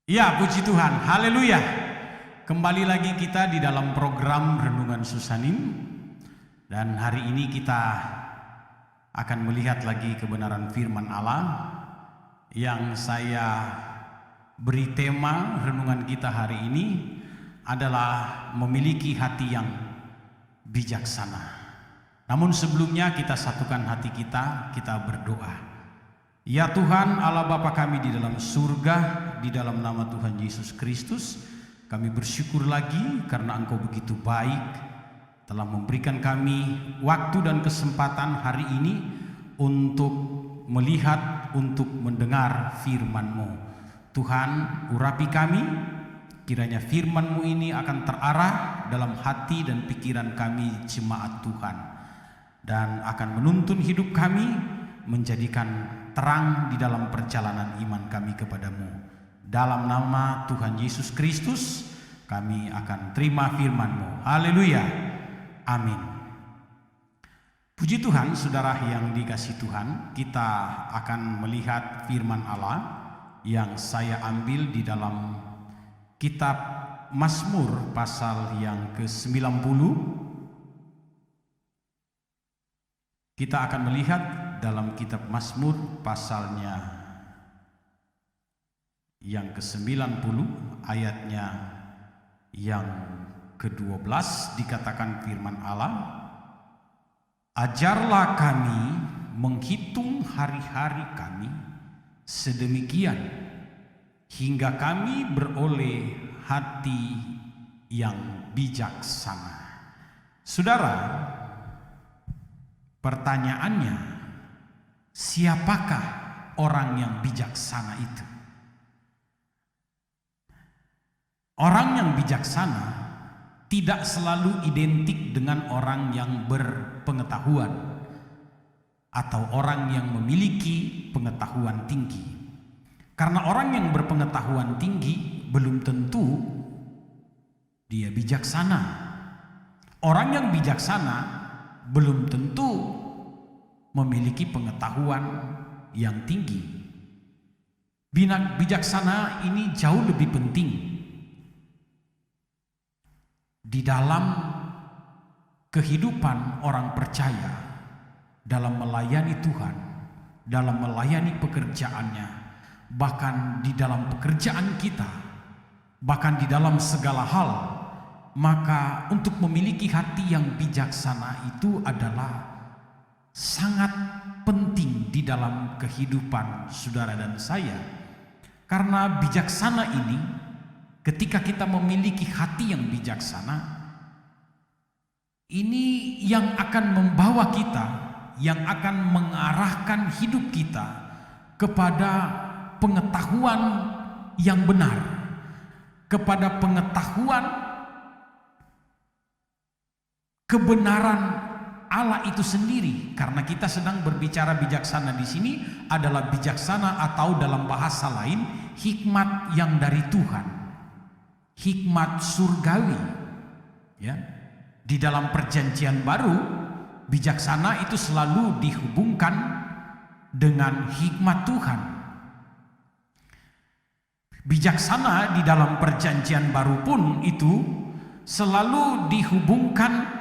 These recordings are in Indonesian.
Ya, puji Tuhan, haleluya. Kembali lagi kita di dalam program Renungan Susaning. Dan hari ini kita akan melihat lagi kebenaran firman Allah. Yang saya beri tema renungan kita hari ini adalah memiliki hati yang bijaksana. Namun sebelumnya kita satukan hati kita berdoa. Ya Tuhan Allah Bapa kami di dalam surga, di dalam nama Tuhan Yesus Kristus, kami bersyukur lagi karena Engkau begitu baik telah memberikan kami waktu dan kesempatan hari ini untuk melihat, untuk mendengar firman-Mu. Tuhan, urapi kami, kiranya firman-Mu ini akan terarah dalam hati dan pikiran kami jemaat Tuhan, dan akan menuntun hidup kami, menjadikan terang di dalam perjalanan iman kami kepadamu. Dalam nama Tuhan Yesus Kristus kami akan terima firman-Mu. Haleluya, amin. Puji Tuhan, saudara yang dikasih Tuhan, kita akan melihat firman Allah yang saya ambil di dalam kitab Mazmur pasal yang ke-90. Kita akan melihat dalam kitab Mazmur pasalnya yang ke-90 ayatnya yang ke-12 dikatakan firman Allah, ajarlah kami menghitung hari-hari kami sedemikian hingga kami beroleh hati yang bijaksana. Saudara, pertanyaannya, siapakah orang yang bijaksana itu? Orang yang bijaksana tidak selalu identik dengan orang yang berpengetahuan atau orang yang memiliki pengetahuan tinggi. Karena orang yang berpengetahuan tinggi belum tentu dia bijaksana. Orang yang bijaksana belum tentu memiliki pengetahuan yang tinggi. Bijaksana ini jauh lebih penting di dalam kehidupan orang percaya, dalam melayani Tuhan, dalam melayani pekerjaannya, bahkan di dalam pekerjaan kita, bahkan di dalam segala hal. Maka untuk memiliki hati yang bijaksana itu adalah sangat penting di dalam kehidupan saudara dan saya. Karena bijaksana ini, ketika kita memiliki hati yang bijaksana, ini yang akan membawa kita, yang akan mengarahkan hidup kita kepada pengetahuan yang benar, kepada pengetahuan kebenaran Allah itu sendiri. Karena kita sedang berbicara bijaksana di sini adalah bijaksana atau dalam bahasa lain hikmat yang dari Tuhan, hikmat surgawi. Ya, di dalam perjanjian baru bijaksana itu selalu dihubungkan dengan hikmat Tuhan. Bijaksana di dalam perjanjian baru pun itu selalu dihubungkan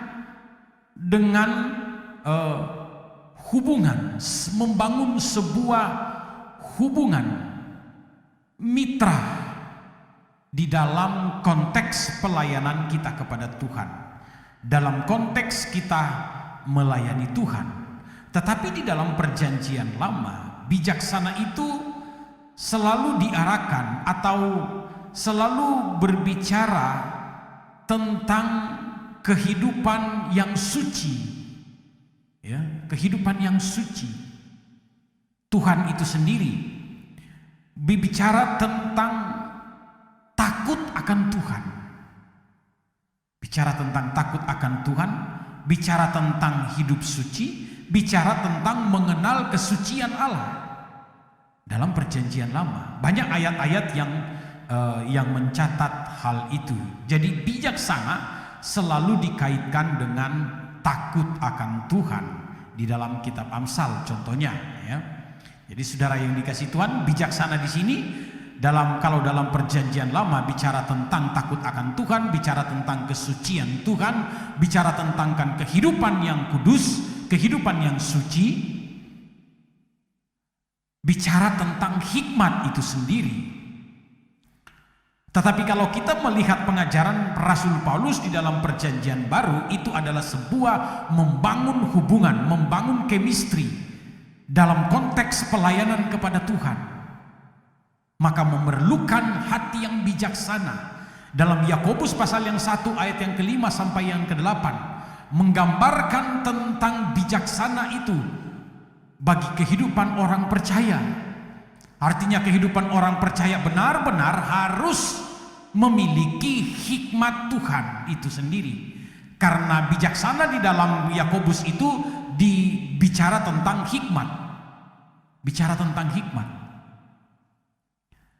dengan hubungan, membangun sebuah hubungan mitra di dalam konteks pelayanan kita kepada Tuhan, dalam konteks kita melayani Tuhan. Tetapi di dalam perjanjian lama, bijaksana itu selalu diarahkan atau selalu berbicara tentang kehidupan yang suci, ya, kehidupan yang suci. Tuhan itu sendiri berbicara tentang takut akan Tuhan, bicara tentang takut akan Tuhan, bicara tentang hidup suci, bicara tentang mengenal kesucian Allah. Dalam perjanjian lama banyak ayat-ayat yang mencatat hal itu. Jadi bijaksana selalu dikaitkan dengan takut akan Tuhan di dalam kitab Amsal contohnya, ya. Jadi saudara yang dikasih Tuhan, bijaksana di sini kalau dalam perjanjian lama bicara tentang takut akan Tuhan, bicara tentang kesucian Tuhan, bicara tentang kehidupan yang kudus, kehidupan yang suci, bicara tentang hikmat itu sendiri. Tetapi kalau kita melihat pengajaran Rasul Paulus di dalam perjanjian baru, itu adalah sebuah membangun hubungan, membangun chemistry dalam konteks pelayanan kepada Tuhan. Maka memerlukan hati yang bijaksana. Dalam Yakobus pasal yang 1 ayat yang ke-5 sampai yang ke-8 menggambarkan tentang bijaksana itu bagi kehidupan orang percaya. Artinya kehidupan orang percaya benar-benar harus memiliki hikmat Tuhan itu sendiri. Karena bijaksana di dalam Yakobus itu bicara tentang hikmat. Bicara tentang hikmat.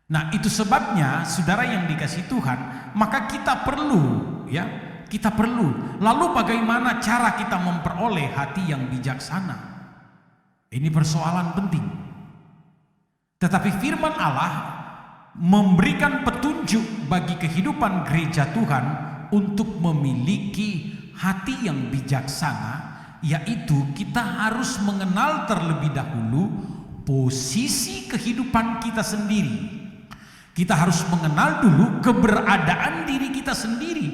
Nah, itu sebabnya saudara yang dikasih Tuhan, maka kita perlu, ya, kita perlu. Lalu bagaimana cara kita memperoleh hati yang bijaksana? Ini persoalan penting. Tetapi firman Allah memberikan petunjuk bagi kehidupan gereja Tuhan untuk memiliki hati yang bijaksana, yaitu kita harus mengenal terlebih dahulu posisi kehidupan kita sendiri. Kita harus mengenal dulu keberadaan diri kita sendiri.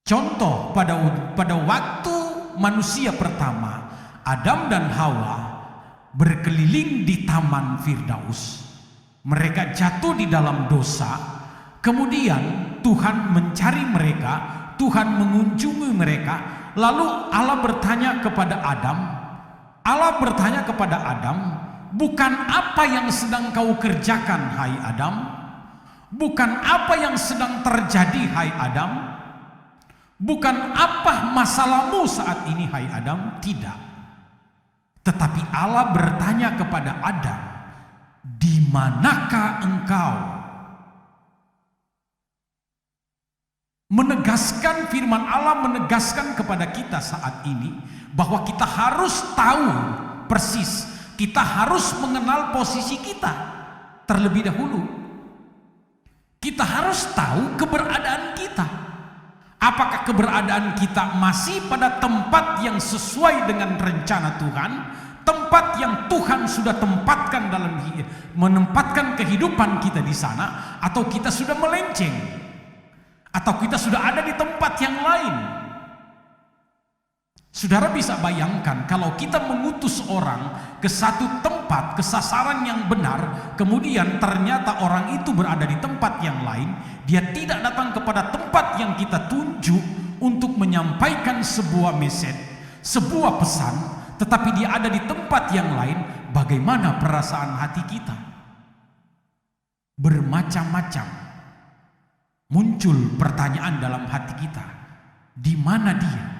Contoh, pada waktu manusia pertama, Adam dan Hawa berkeliling di Taman Firdaus. Mereka jatuh di dalam dosa. Kemudian Tuhan mencari mereka, Tuhan mengunjungi mereka. Lalu Allah bertanya kepada Adam, bukan apa yang sedang kau kerjakan, hai Adam? Bukan apa yang sedang terjadi, hai Adam? Bukan apa masalahmu saat ini, hai Adam? Tidak. Tetapi Allah bertanya kepada Adam, di manakah engkau? Menegaskan, firman Allah menegaskan kepada kita saat ini bahwa kita harus tahu persis. Kita harus mengenal posisi kita terlebih dahulu. Kita harus tahu keberadaan kita. Apakah keberadaan kita masih pada tempat yang sesuai dengan rencana Tuhan, tempat yang Tuhan sudah tempatkan menempatkan kehidupan kita di sana, atau kita sudah melenceng, atau kita sudah ada di tempat yang lain? Saudara bisa bayangkan kalau kita mengutus orang ke satu tempat, ke sasaran yang benar, kemudian ternyata orang itu berada di tempat yang lain, dia tidak datang kepada tempat yang kita tunjuk untuk menyampaikan sebuah message, sebuah pesan, tetapi dia ada di tempat yang lain. Bagaimana perasaan hati kita? Bermacam-macam. Muncul pertanyaan dalam hati kita, di mana dia?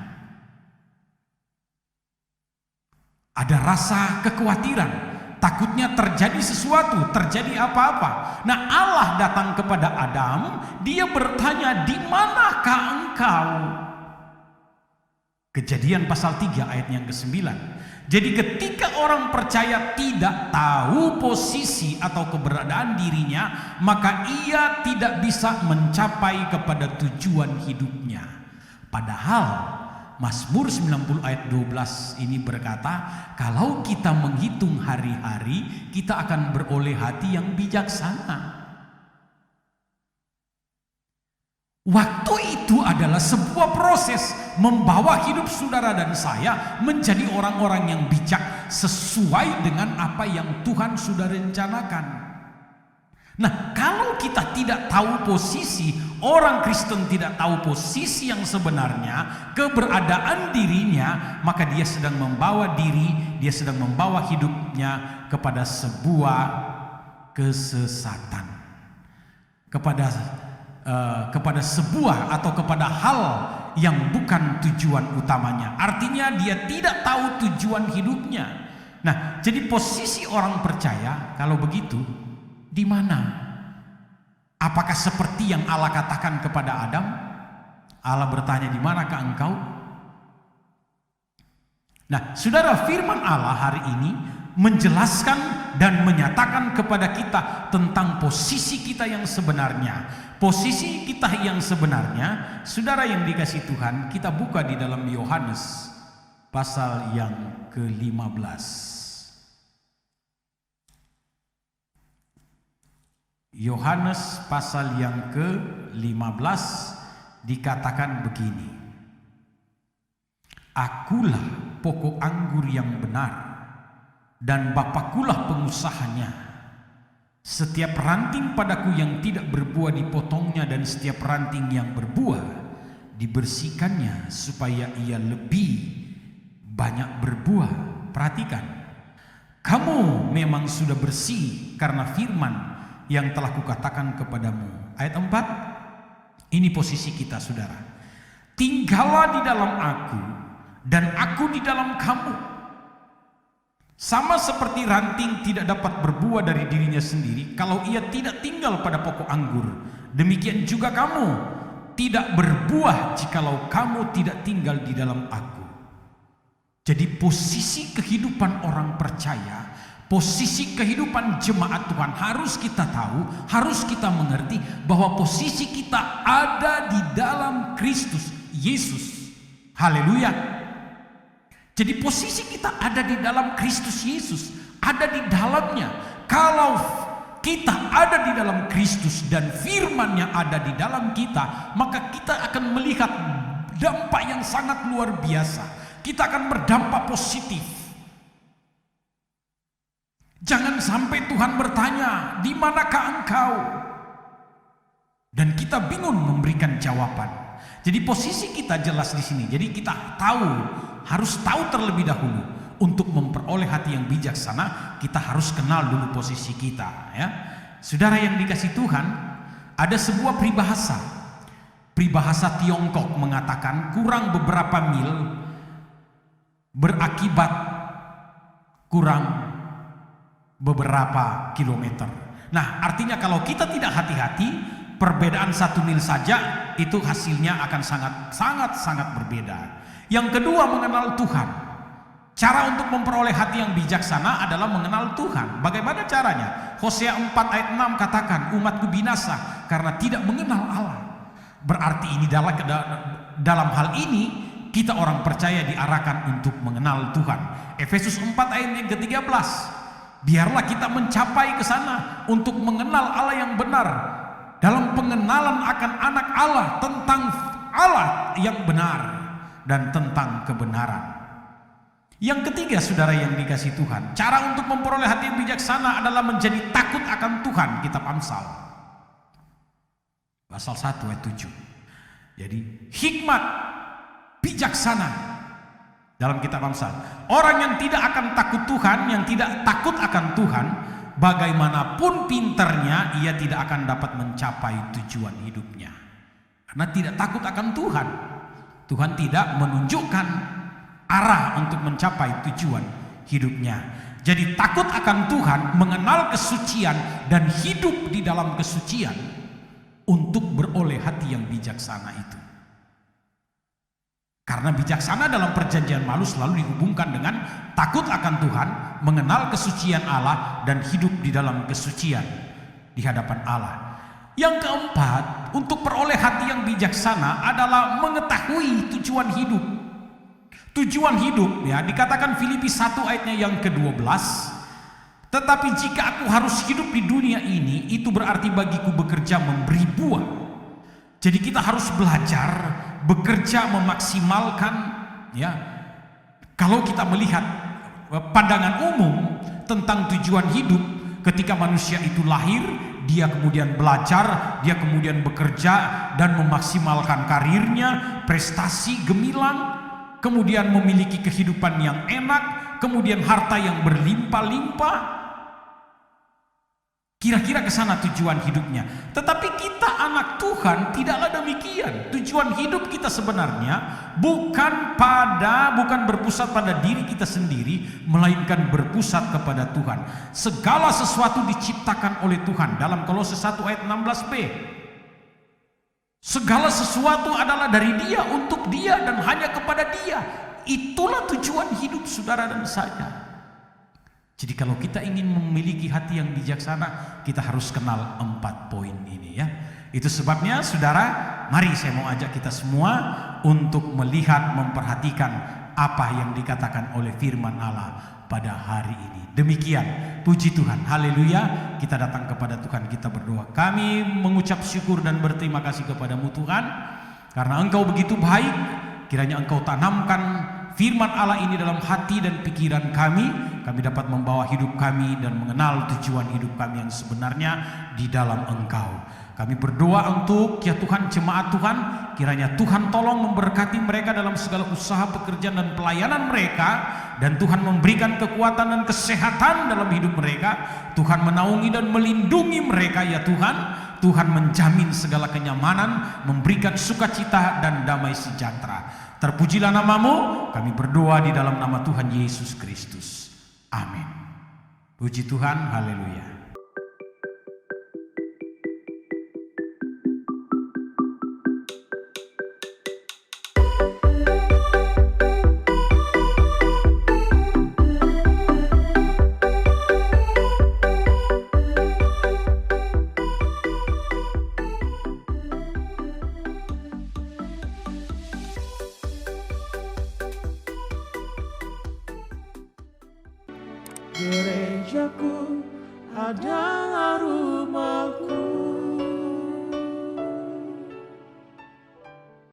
Ada rasa kekhawatiran, takutnya terjadi sesuatu, terjadi apa-apa. Nah, Allah datang kepada Adam, dia bertanya, di manakah engkau? Kejadian pasal 3 ayat yang ke-9. Jadi ketika orang percaya tidak tahu posisi atau keberadaan dirinya, maka ia tidak bisa mencapai kepada tujuan hidupnya. Padahal Mazmur 90 ayat 12 ini berkata, kalau kita menghitung hari-hari, kita akan beroleh hati yang bijaksana. Waktu itu adalah sebuah proses membawa hidup saudara dan saya menjadi orang-orang yang bijak sesuai dengan apa yang Tuhan sudah rencanakan. Nah, kalau kita tidak tahu posisi, orang Kristen tidak tahu posisi yang sebenarnya, keberadaan dirinya, maka dia sedang membawa diri, dia sedang membawa hidupnya kepada sebuah kesesatan, kepada sebuah atau kepada hal yang bukan tujuan utamanya. Artinya dia tidak tahu tujuan hidupnya. Nah, jadi posisi orang percaya kalau begitu di mana? Apakah seperti yang Allah katakan kepada Adam? Allah bertanya, di manakah engkau? Nah, saudara, firman Allah hari ini menjelaskan dan menyatakan kepada kita tentang posisi kita yang sebenarnya. Posisi kita yang sebenarnya, saudara yang dikasihi Tuhan, kita buka di dalam Yohanes pasal yang ke-15. Yohanes pasal yang ke-15 dikatakan begini: Akulah pokok anggur yang benar, dan Bapakulah pengusahanya. Setiap ranting padaku yang tidak berbuah dipotongnya, dan setiap ranting yang berbuah dibersihkannya, supaya ia lebih banyak berbuah. Perhatikan, kamu memang sudah bersih karena firman yang telah kukatakan kepadamu. Ayat 4, ini posisi kita, saudara. Tinggallah di dalam aku dan aku di dalam kamu. Sama seperti ranting tidak dapat berbuah dari dirinya sendiri kalau ia tidak tinggal pada pokok anggur, demikian juga kamu tidak berbuah jikalau kamu tidak tinggal di dalam aku. Jadi posisi kehidupan orang percaya, posisi kehidupan jemaat Tuhan harus kita tahu, harus kita mengerti bahwa posisi kita ada di dalam Kristus Yesus. Haleluya. Jadi posisi kita ada di dalam Kristus Yesus, ada di dalamnya. Kalau kita ada di dalam Kristus dan firman-Nya ada di dalam kita, maka kita akan melihat dampak yang sangat luar biasa. Kita akan berdampak positif. Jangan sampai Tuhan bertanya, "Di manakah engkau?" Dan kita bingung memberikan jawaban. Jadi posisi kita jelas di sini. Jadi kita harus tahu terlebih dahulu. Untuk memperoleh hati yang bijaksana, kita harus kenal dulu posisi kita, ya. Saudara yang dikasihi Tuhan, ada sebuah peribahasa. Peribahasa Tiongkok mengatakan kurang beberapa mil berakibat kurang beberapa kilometer. Nah, artinya kalau kita tidak hati-hati, perbedaan 1 mil saja itu hasilnya akan sangat berbeda. Yang kedua, mengenal Tuhan. Cara untuk memperoleh hati yang bijaksana adalah mengenal Tuhan. Bagaimana caranya? Hosea 4 ayat 6 katakan, umatku binasa karena tidak mengenal Allah. Berarti ini dalam hal ini kita orang percaya diarahkan untuk mengenal Tuhan. Efesus 4 ayat yang ke-13, biarlah kita mencapai ke sana untuk mengenal Allah yang benar, dalam pengenalan akan anak Allah, tentang Allah yang benar dan tentang kebenaran. Yang ketiga, saudara yang dikasihi Tuhan, cara untuk memperoleh hati yang bijaksana adalah menjadi takut akan Tuhan. Kitab Amsal pasal 1 ayat 7. Jadi hikmat bijaksana dalam kitab Amsal. Orang yang tidak akan takut Tuhan, yang tidak takut akan Tuhan, bagaimanapun pinternya, ia tidak akan dapat mencapai tujuan hidupnya. Karena tidak takut akan Tuhan. Tuhan tidak menunjukkan arah untuk mencapai tujuan hidupnya. Jadi takut akan Tuhan, mengenal kesucian dan hidup di dalam kesucian untuk beroleh hati yang bijaksana itu. Karena bijaksana dalam perjanjian baru selalu dihubungkan dengan takut akan Tuhan, mengenal kesucian Allah dan hidup di dalam kesucian di hadapan Allah. Yang keempat, untuk peroleh hati yang bijaksana adalah mengetahui tujuan hidup. Tujuan hidup, ya, dikatakan Filipi 1 ayatnya yang ke-12, tetapi jika aku harus hidup di dunia ini, itu berarti bagiku bekerja memberi buah. Jadi kita harus belajar bekerja memaksimalkan, ya. Kalau kita melihat pandangan umum tentang tujuan hidup, ketika manusia itu lahir, dia kemudian belajar, dia kemudian bekerja dan memaksimalkan karirnya, prestasi gemilang, kemudian memiliki kehidupan yang enak, kemudian harta yang berlimpah-limpah. Kira-kira ke sana tujuan hidupnya. Tetapi kita anak Tuhan tidaklah demikian. Tujuan hidup kita sebenarnya bukan berpusat pada diri kita sendiri, melainkan berpusat kepada Tuhan. Segala sesuatu diciptakan oleh Tuhan dalam Kolose 1 ayat 16b. Segala sesuatu adalah dari Dia, untuk Dia, dan hanya kepada Dia. Itulah tujuan hidup saudara dan saya. Jadi kalau kita ingin memiliki hati yang bijaksana, kita harus kenal 4 poin ini ya. Itu sebabnya saudara, mari saya mau ajak kita semua untuk melihat, memperhatikan apa yang dikatakan oleh firman Allah pada hari ini. Demikian, puji Tuhan, haleluya. Kita datang kepada Tuhan, kita berdoa. Kami mengucap syukur dan berterima kasih kepadamu Tuhan, karena Engkau begitu baik. Kiranya Engkau tanamkan firman Allah ini dalam hati dan pikiran kami. Kami dapat membawa hidup kami dan mengenal tujuan hidup kami yang sebenarnya di dalam Engkau. Kami berdoa untuk ya Tuhan, jemaat Tuhan, kiranya Tuhan tolong memberkati mereka dalam segala usaha, pekerjaan dan pelayanan mereka, dan Tuhan memberikan kekuatan dan kesehatan dalam hidup mereka. Tuhan menaungi dan melindungi mereka ya Tuhan. Tuhan menjamin segala kenyamanan, memberikan sukacita dan damai sejahtera. Terpujilah namamu, kami berdoa di dalam nama Tuhan Yesus Kristus. Amin. Puji Tuhan, haleluya. Gerejaku adalah rumahku.